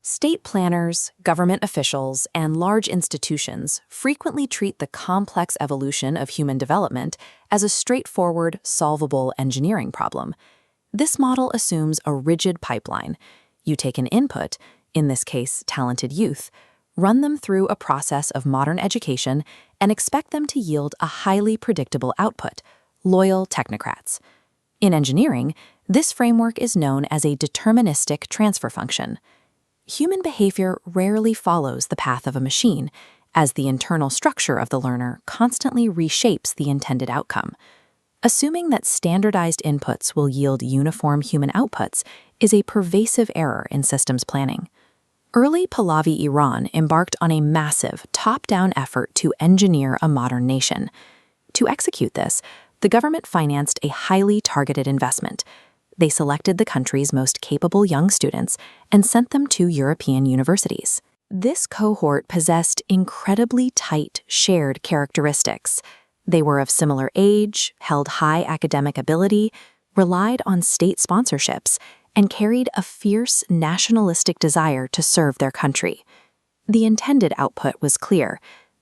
State planners, government officials, and large institutions frequently treat the complex evolution of human development as a straightforward, solvable engineering problem. This model assumes a rigid pipeline. You take an input, in this case talented youth, run them through a process of modern education, and expect them to yield a highly predictable output, loyal technocrats. In engineering, this framework is known as a deterministic transfer function. Human behavior rarely follows the path of a machine, as the internal structure of the learner constantly reshapes the intended outcome. Assuming that standardized inputs will yield uniform human outputs is a pervasive error in systems planning. Early Pahlavi Iran embarked on a massive, top-down effort to engineer a modern nation. To execute this, the government financed a highly targeted investment. They selected the country's most capable young students and sent them to European universities. This cohort possessed incredibly tight, shared characteristics. They were of similar age, held high academic ability, relied on state sponsorships, and carried a fierce nationalistic desire to serve their country. The intended output was clear.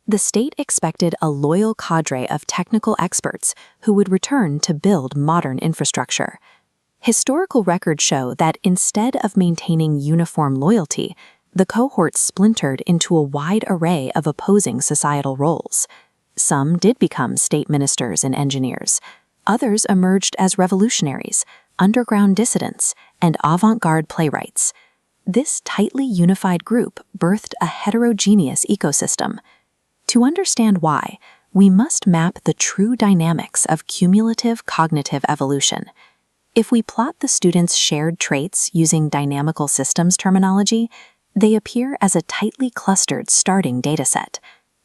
The state expected a loyal cadre of technical experts who would return to build modern infrastructure. Historical records show that instead of maintaining uniform loyalty, the cohort splintered into a wide array of opposing societal roles. Some did become state ministers and engineers. Others emerged as revolutionaries, underground dissidents, and avant-garde playwrights. This tightly unified group birthed a heterogeneous ecosystem. To understand why, we must map the true dynamics of cumulative cognitive evolution. If we plot the students' shared traits using dynamical systems terminology, they appear as a tightly clustered starting dataset.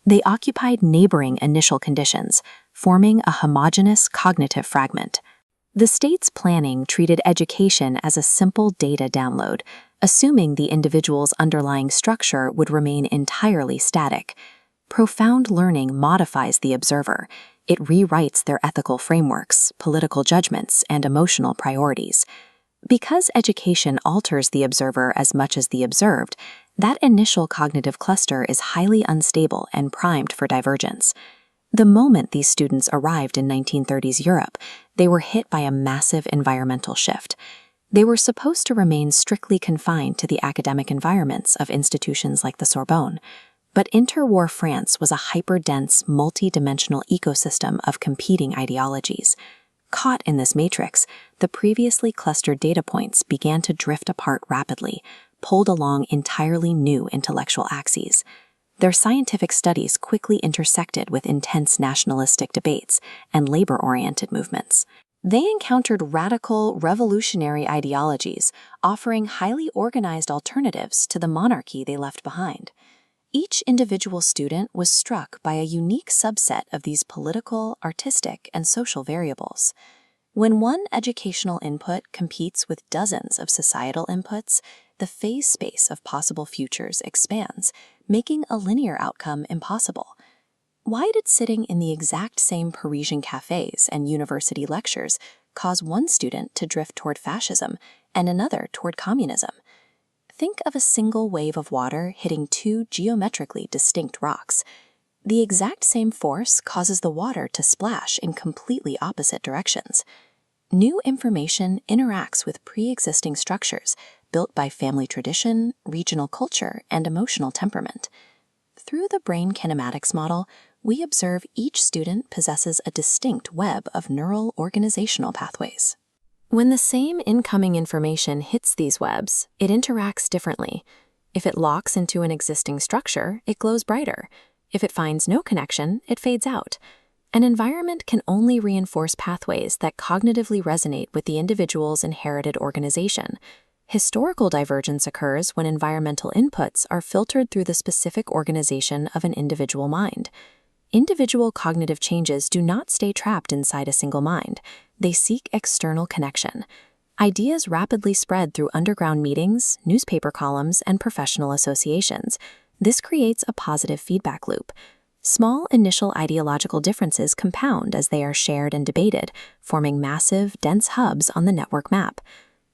They occupied neighboring initial conditions, forming a homogeneous cognitive fragment. The state's planning treated education as a simple data download, assuming the individual's underlying structure would remain entirely static. Profound learning modifies the observer. It rewrites their ethical frameworks, political judgments, and emotional priorities. Because education alters the observer as much as the observed, that initial cognitive cluster is highly unstable and primed for divergence. The moment these students arrived in 1930s Europe, they were hit by a massive environmental shift. They were supposed to remain strictly confined to the academic environments of institutions like the Sorbonne. But interwar France was a hyper-dense, multidimensional ecosystem of competing ideologies. Caught in this matrix, the previously clustered data points began to drift apart rapidly, pulled along entirely new intellectual axes. Their scientific studies quickly intersected with intense nationalistic debates and labor-oriented movements. They encountered radical, revolutionary ideologies, offering highly organized alternatives to the monarchy they left behind. Each individual student was struck by a unique subset of these political, artistic, and social variables. When one educational input competes with dozens of societal inputs, the phase space of possible futures expands, making a linear outcome impossible. Why did sitting in the exact same Parisian cafes and university lectures cause one student to drift toward fascism and another toward communism? Think of a single wave of water hitting two geometrically distinct rocks. The exact same force causes the water to splash in completely opposite directions. New information interacts with pre-existing structures built by family tradition, regional culture, and emotional temperament. Through the Brain Kinematics Model, we observe each student possesses a distinct web of neural organizational pathways. When the same incoming information hits these webs, it interacts differently. If it locks into an existing structure, it glows brighter. If it finds no connection, it fades out. An environment can only reinforce pathways that cognitively resonate with the individual's inherited organization. Historical divergence occurs when environmental inputs are filtered through the specific organization of an individual mind. Individual cognitive changes do not stay trapped inside a single mind. They seek external connection. Ideas rapidly spread through underground meetings, newspaper columns, and professional associations. This creates a positive feedback loop. Small initial ideological differences compound as they are shared and debated, forming massive, dense hubs on the network map.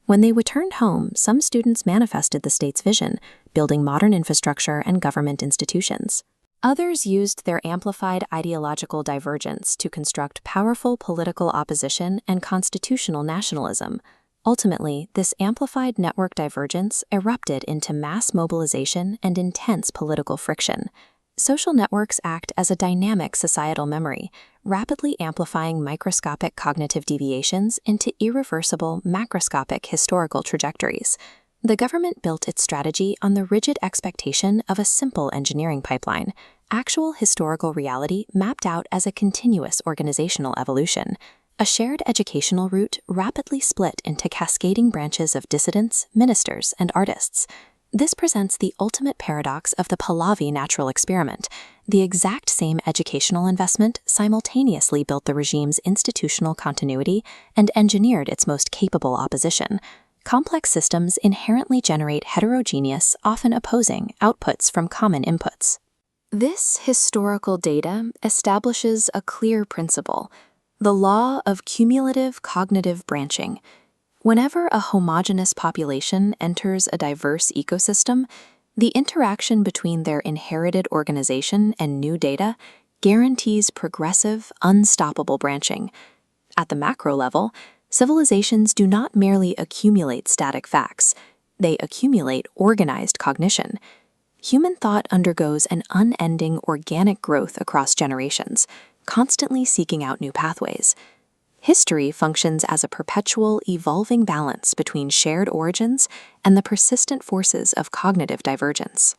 When they returned home, some students manifested the state's vision, building modern infrastructure and government institutions. Others used their amplified ideological divergence to construct powerful political opposition and constitutional nationalism. Ultimately, this amplified network divergence erupted into mass mobilization and intense political friction. Social networks act as a dynamic societal memory, rapidly amplifying microscopic cognitive deviations into irreversible macroscopic historical trajectories. The government built its strategy on the rigid expectation of a simple engineering pipeline, actual historical reality mapped out as a continuous organizational evolution. A shared educational route rapidly split into cascading branches of dissidents, ministers, and artists. This presents the ultimate paradox of the Pahlavi natural experiment. The exact same educational investment simultaneously built the regime's institutional continuity and engineered its most capable opposition. Complex systems inherently generate heterogeneous, often opposing, outputs from common inputs. This historical data establishes a clear principle: the law of cumulative cognitive branching. Whenever a homogeneous population enters a diverse ecosystem, the interaction between their inherited organization and new data guarantees progressive, unstoppable branching. At the macro level, civilizations do not merely accumulate static facts, they accumulate organized cognition. Human thought undergoes an unending organic growth across generations, constantly seeking out new pathways. History functions as a perpetual, evolving balance between shared origins and the persistent forces of cognitive divergence.